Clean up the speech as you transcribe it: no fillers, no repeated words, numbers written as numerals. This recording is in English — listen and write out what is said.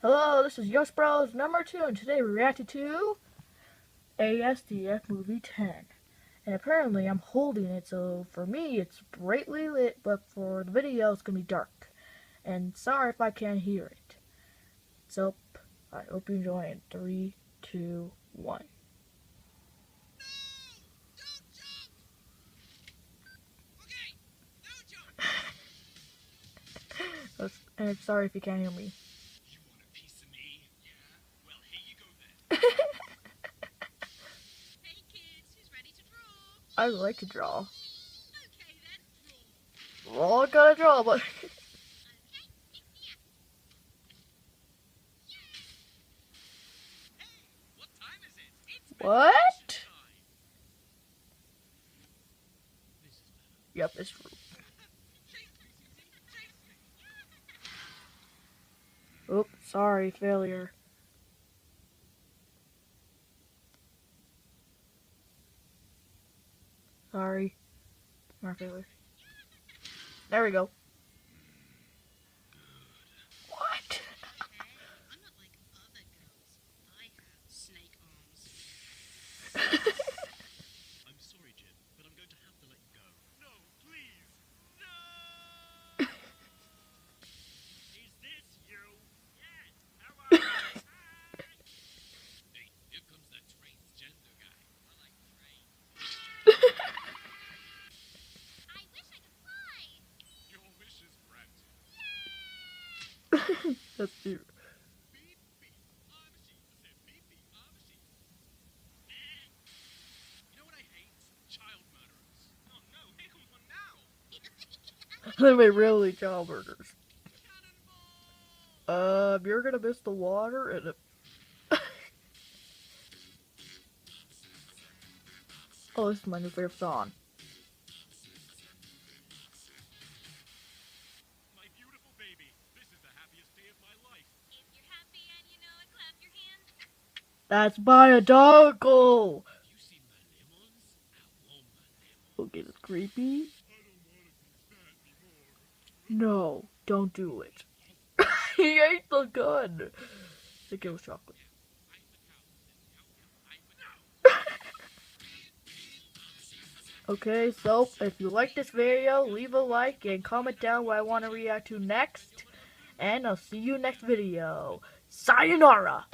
Hello, this is Yost Bros number 2, and today we reacted to Asdfmovie10. And apparently I'm holding it, so for me it's brightly lit, but for the video it's gonna be dark. And sorry if I can't hear it. So, I hope you enjoy it. 3, 2, 1. And sorry if you can't hear me. You want a piece of me? Yeah? Well, here you go then. Hey kids, who's ready to draw? I like to draw. Okay then, draw. We're all gonna draw, but Okay, pick me up. Hey, what time is it? It's what? meditation time. This is better. Yep, it's true. Chase me, Susie. Chase me. Oops, sorry, failure. Sorry. Not failure. There we go. What? Hey, I'm not like other girls. I have snake arms. I'm sorry, Jim, but I'm going to have to let you go. No, please. No! Is this you? Yes. How are you? Hi. Hey, here comes that transgender guy. I like trains. I wish I could fly. Your wish is granted. That's cute. Beep, beep. I'm a sheep. I said beep, beep. I'm a sheep. You know what I hate? Child murderers. Oh no, here comes one now. They made really child burgers. Cannonball! You're gonna miss the water and oh, this is my new favorite song. My beautiful baby. This is the happiest day of my life. If you're happy and you know it, clap your hands. That's my adorable. You seen my lemons? I want my lemons. Okay, it's creepy. I don't want to be fat anymore. No, don't do it. He ate the gun. I think it was chocolate. I'm the cow. Okay, so if you like this video, leave a like and comment down what I want to react to next. And I'll see you next video. Sayonara!